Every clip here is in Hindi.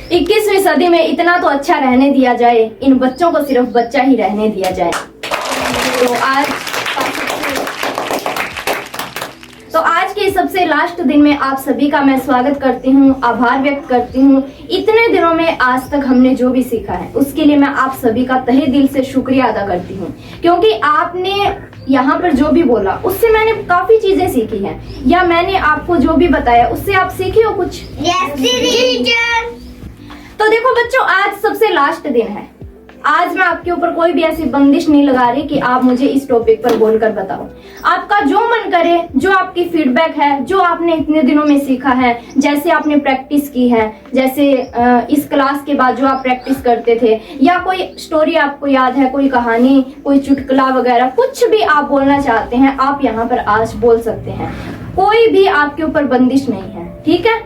21वीं सदी में इतना तो अच्छा रहने दिया जाए, इन बच्चों को सिर्फ बच्चा ही रहने दिया जाए। तो आज के सबसे लास्ट दिन में आप सभी का मैं स्वागत करती हूँ, आभार व्यक्त करती हूँ। इतने दिनों में आज तक हमने जो भी सीखा है उसके लिए मैं आप सभी का तहे दिल से शुक्रिया अदा करती हूँ, क्योंकि आपने यहाँ पर जो भी बोला उससे मैंने काफी चीजें सीखी हैं, या मैंने आपको जो भी बताया उससे आप सीखे हो कुछ। Yes teacher. तो देखो बच्चों, आज सबसे लास्ट दिन है। आज मैं आपके ऊपर कोई भी ऐसी बंदिश नहीं लगा रही कि आप मुझे इस टॉपिक पर बोलकर बताओ। आपका जो मन करे, जो आपकी फीडबैक है, जो आपने इतने दिनों में सीखा है, जैसे आपने प्रैक्टिस की है, जैसे इस क्लास के बाद जो आप प्रैक्टिस करते थे, या कोई स्टोरी आपको याद है, कोई कहानी, कोई चुटकुला वगैरह, कुछ भी आप बोलना चाहते हैं आप यहाँ पर आज बोल सकते हैं। कोई भी आपके ऊपर बंदिश नहीं है, ठीक है?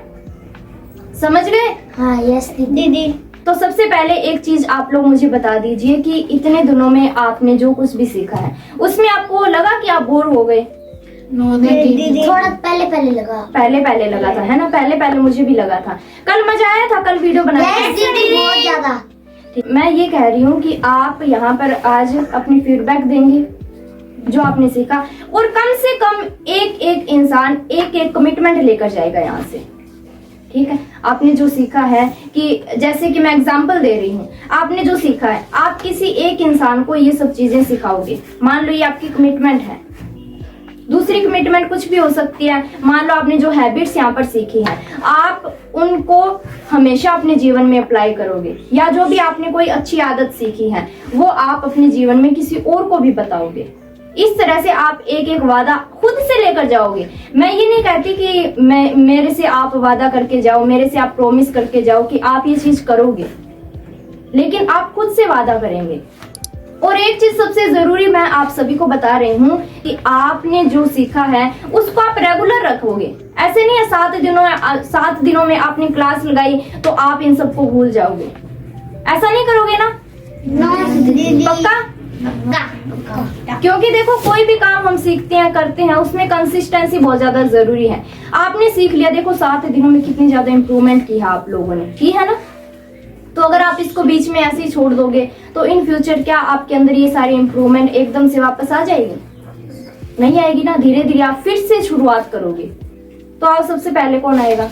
समझ गए? हाँ यस दीदी। तो सबसे पहले एक चीज आप लोग मुझे बता दीजिए कि इतने दिनों में आपने जो कुछ भी सीखा है उसमें आपको लगा कि आप बोर हो गए? दीदी थोड़ा पहले लगा था, है ना? पहले मुझे भी लगा था। कल मजा आया था, कल वीडियो बनाया बहुत ज्यादा। मैं ये कह रही हूँ कि आप यहाँ पर आज अपनी फीडबैक देंगे जो आपने सीखा, और कम से कम एक इंसान एक कमिटमेंट लेकर जाएगा यहाँ से, ठीक है? आपने जो सीखा है, कि जैसे कि मैं एग्जांपल दे रही हूँ, आपने जो सीखा है आप किसी एक इंसान को ये सब चीजें सिखाओगे। मान लो ये आपकी कमिटमेंट है। दूसरी कमिटमेंट कुछ भी हो सकती है। मान लो आपने जो हैबिट्स यहाँ पर सीखी है आप उनको हमेशा अपने जीवन में अप्लाई करोगे, या जो भी आपने कोई अच्छी आदत सीखी है वो आप अपने जीवन में किसी और को भी बताओगे। इस तरह से आप एक वादा खुद से लेकर जाओगे। मैं ये नहीं कहती कि मेरे से आप वादा करके जाओ, मेरे से आप प्रॉमिस करके जाओ कि आप ये चीज करोगे, लेकिन आप खुद से वादा करेंगे। और एक चीज सबसे जरूरी मैं आप सभी को बता रही हूँ कि आपने जो सीखा है उसको आप रेगुलर रखोगे। ऐसे नहीं है 7 दिनों में आपने क्लास लगाई तो आप इन सबको भूल जाओगे। ऐसा नहीं करोगे ना? पक्का? क्योंकि देखो, कोई भी काम हम सीखते हैं, करते हैं, उसमें कंसिस्टेंसी बहुत ज्यादा जरूरी है। आपने सीख लिया, देखो 7 दिनों में कितनी ज्यादा इम्प्रूवमेंट की है आप लोगों ने, की है ना? तो अगर आप इसको बीच में ऐसे ही छोड़ दोगे तो इन फ्यूचर क्या आपके अंदर ये सारी इम्प्रूवमेंट एकदम से वापस आ जाएगी? नहीं आएगी ना। धीरे धीरे आप फिर से शुरुआत करोगे। तो आप सबसे पहले कौन आएगा?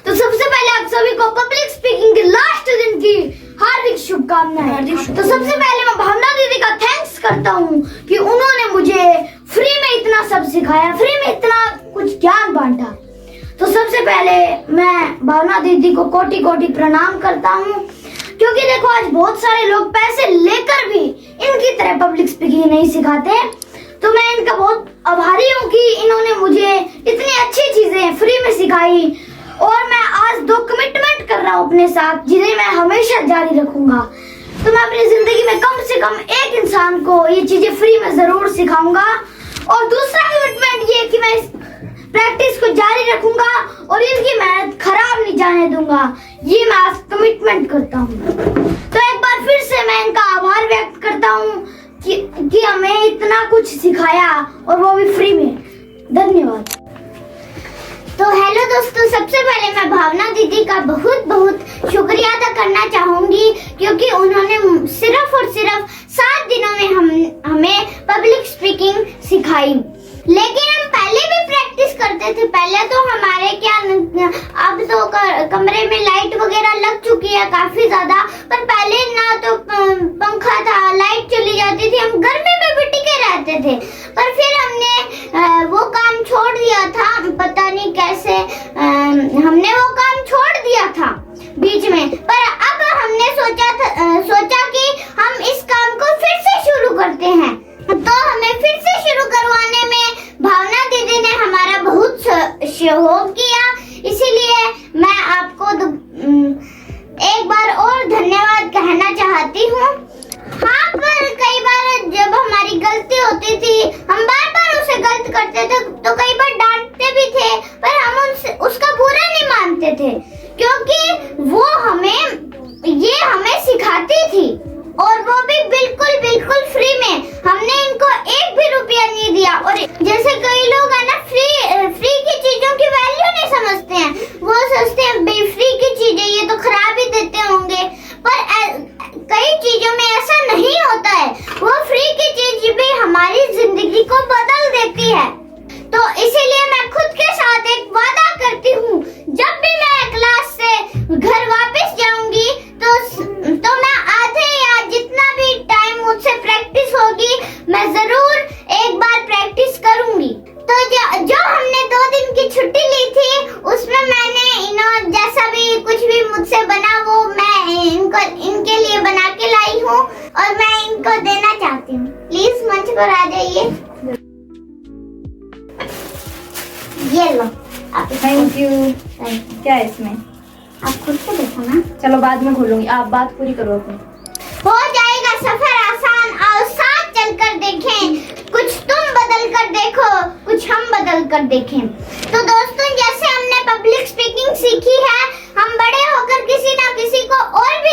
तो सबसे पहले आप सभी को पब्लिक स्पीकिंग के लास्ट दिन की हार्दिक शुभकामनाएं। तो सबसे पहले मैं भावना दीदी का थैंक्स करता हूँ कि उन्होंने मुझे फ्री में इतना सब सिखाया, फ्री में इतना कुछ ज्ञान बांटा। तो सबसे पहले मैं भावना दीदी को कोटि कोटि प्रणाम करता हूँ, क्योंकि देखो आज बहुत सारे लोग पैसे लेकर भी इनकी तरह पब्लिक स्पीकिंग नहीं सिखाते। तो मैं इनका बहुत आभारी हूँ कि इन्होंने मुझे इतनी अच्छी चीजें फ्री में सिखाई, और मैं आज 2 कमिटमेंट कर रहा हूँ अपने साथ, जिन्हें मैं हमेशा जारी रखूंगा। तो मैं अपनी जिंदगी में कम से कम एक इंसान को ये चीजें फ्री में जरूर सिखाऊंगा, और दूसरा कमिटमेंट ये कि मैं इस प्रैक्टिस को जारी रखूंगा और इनकी मेहनत खराब नहीं जाने दूंगा। ये मैं आज कमिटमेंट करता हूँ। तो एक बार फिर से मैं इनका आभार व्यक्त करता हूँ कि हमें इतना कुछ सिखाया, और वो भी फ्री में। धन्यवाद। तो हेलो दोस्तों, सबसे पहले मैं भावना दीदी का बहुत बहुत शुक्रिया अदा करना चाहूंगी, क्योंकि उन्होंने सिर्फ और सिर्फ 7 दिनों में हमें पब्लिक स्पीकिंग सिखाई। लेकिन हम पहले भी प्रैक्टिस करते थे। पहले तो हमारे अब तो कमरे में लाइट वगैरह लग चुकी है काफी ज्यादा, पर पहले ना तो पंखा था, लाइट चली जाती थी, हम गर्मी में भी टिके रहते थे। पर फिर हमने वो काम छोड़ दिया था, पता नहीं कैसे हमने वो काम छोड़ दिया था बीच में। पर अब हमने सोचा कि हम इस काम को फिर से शुरू करते हैं। तो हमें फिर से शुरू करवाने में भावना दीदी ने हमारा बहुत सहयोग किया, इसीलिए मैं आपको एक बार और धन्यवाद कहना चाहती हूँ। हाँ, पर कई बार जब हमारी गलती होती थी, हम बार उसे गलत करते थे, तो कई बार डांटते भी थे, पर हम उसका बुरा नहीं मानते थे, क्योंकि वो हमें सिखाती थी, और वो भी बिल्कुल फ्री में। हमने इनको 1 भी रुपया नहीं दिया। और जैसे कई लोग है ना, फ्री की चीजों की वैल्यू नहीं समझते हैं, वो सोचते हैं फ्री की चीज यू। थैंक क्या है इसमें? यू। आप खुद से देखो ना। चलो बाद में खोलूंगी, आप बात पूरी करो अपनी। हो जाएगा सफर आसान, आओ साथ चलकर देखें, कुछ तुम बदल कर देखो, कुछ हम बदल कर देखें। तो दोस्तों, जैसे हमने पब्लिक स्पीकिंग सीखी है, हम बड़े होकर किसी ना किसी को और भी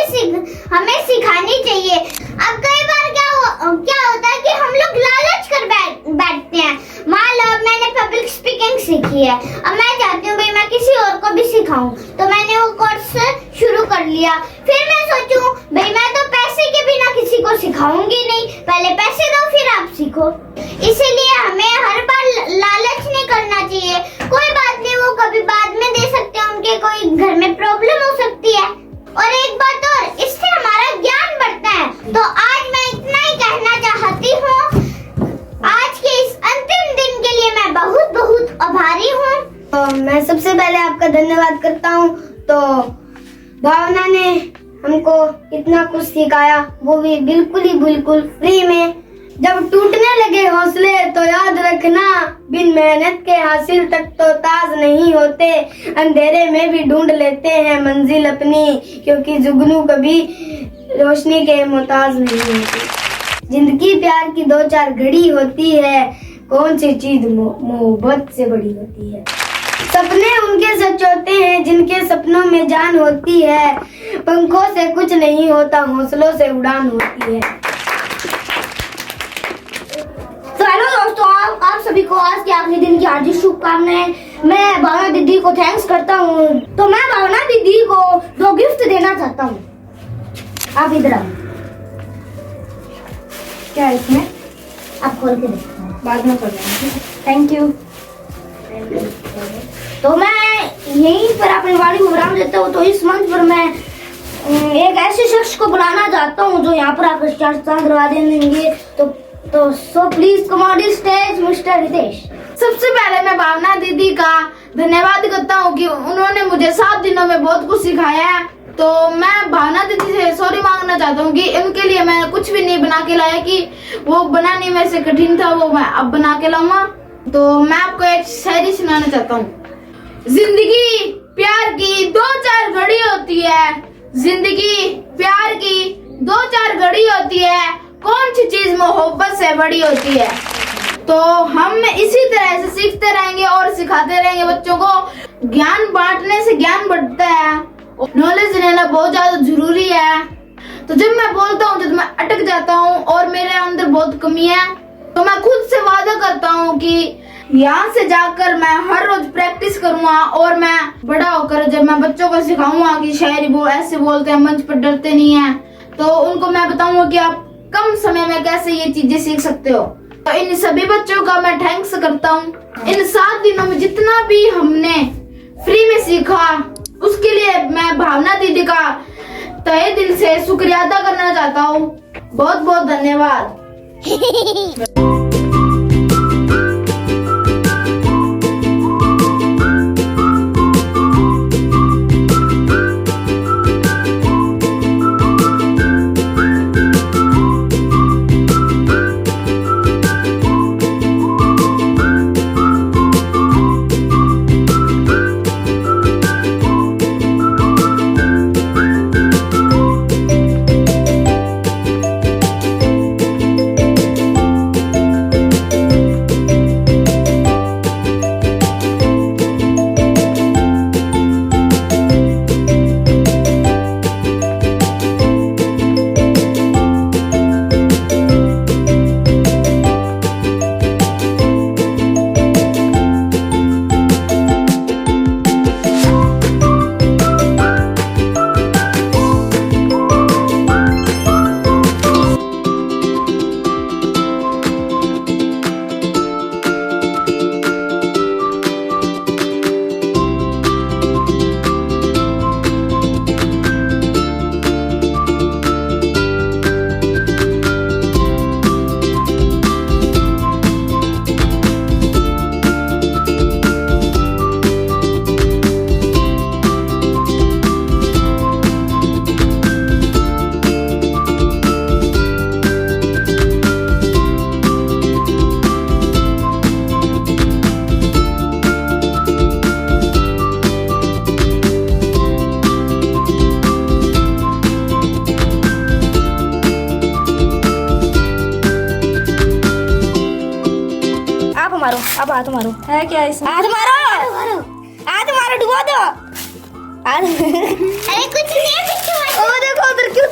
हमें सिखानी चाहिए। अब कई बार क्या होता है कि हम लोग लालच कर बैठते हैं। मान लो अब मैंने पब्लिक स्पीकिंग सीखी है, अब मैं चाहती हूँ भाई मैं किसी और को भी सिखाऊं, तो मैंने वो कोर्स शुरू कर लिया। फिर मैं सोचूं भाई मैं तो पैसे के बिना किसी को सिखाऊंगी नहीं, पहले पैसे दो फिर आप सीखो। इसीलिए हमें हर बार लालच नहीं करना चाहिए। कोई बात नहीं, वो कभी बाद में दे सकते हैं, उनके कोई घर में प्रॉब्लम हो सकती है। और एक बात और, इससे हमारा ज्ञान बढ़ता है। तो आज मैं इतना ही कहना चाहती हूँ। आज के इस अंतिम दिन के लिए मैं बहुत बहुत आभारी हूँ। तो मैं सबसे पहले आपका धन्यवाद करता हूँ। तो भावना ने हमको इतना कुछ सिखाया, वो भी बिल्कुल फ्री में। जब टूटने लगे हौसले तो याद रखना, बिन मेहनत के हासिल तक तो ताज नहीं होते, अंधेरे में भी ढूंढ लेते हैं मंजिल अपनी, क्योंकि जुगनू कभी रोशनी के मोहताज नहीं होती। जिंदगी प्यार की दो चार घड़ी होती है, कौन सी चीज मोहब्बत से बड़ी होती है। सपने उनके सच होते हैं जिनके सपनों में जान होती है, पंखों से कुछ नहीं होता, हौसलों से उड़ान होती है। तो हेलो दोस्तों, आप सभी को आज के आखिरी दिन की हार्दिक शुभकामनाएं। मैं भावना दीदी को थैंक्स करता हूँ। तो मैं भावना दीदी को 2 गिफ्ट देना चाहता हूँ। आप इधर आओ। क्या है इसमें? आप खोल के देखो। बाद में खोलेंगे। Thank you. तो मैं यहीं पर अपनी वाणी को विराम देता हूँ। तो इस मंच पर मैं एक ऐसे शख्स को बुलाना चाहता हूँ जो यहाँ पर आकर चर्चा करवा देंगे। तो so please come on the stage mister Ritesh. सबसे पहले मैं भावना दीदी का धन्यवाद करता हूँ कि उन्होंने मुझे 7 दिनों में बहुत कुछ सिखाया है। तो मैं भावना दीदी से सॉरी मांगना चाहता हूँ कि उनके लिए मैंने कुछ भी नहीं बना के लाया, कि वो बनाने में से कठिन था, वो मैं अब बना के लाऊंगा। तो मैं आपको एक शायरी सुनाना चाहता हूँ। जिंदगी प्यार की 2-4 घड़ी होती है, जिंदगी प्यार की 2-4 घड़ी होती है, कौन सी चीज मोहब्बत से बड़ी होती है। तो हम इसी तरह से सीखते रहेंगे और सिखाते रहेंगे बच्चों को। ज्ञान बांटने से ज्ञान बढ़ता है, नॉलेज लेना बहुत ज्यादा जरूरी है। तो जब मैं बोलता हूँ, जब मैं अटक जाता हूँ और मेरे अंदर बहुत कमी है, तो मैं खुद से वादा करता हूँ कि यहाँ से जाकर मैं हर रोज प्रैक्टिस करूंगा और मैं बड़ा होकर जब मैं बच्चों को सिखाऊंगा कि शायरी वो ऐसे बोलते हैं, मंच पर डरते नहीं है, तो उनको मैं बताऊंगा कि आप कम समय में कैसे ये चीजें सीख सकते हो। तो इन सभी बच्चों का मैं थैंक्स करता हूँ। इन 7 दिनों में जितना भी हमने फ्री में सीखा, उसके लिए मैं भावना दीदी का तहे दिल से शुक्रिया अदा करना चाहता हूँ। बहुत बहुत धन्यवाद। हाथ मारो, है क्या इसमें? हाथ मारो, हाथ मारो, डुबो दो हाथ। अरे कुछ नहीं है, कुछ नहीं है। ओ देखो उधर क्यों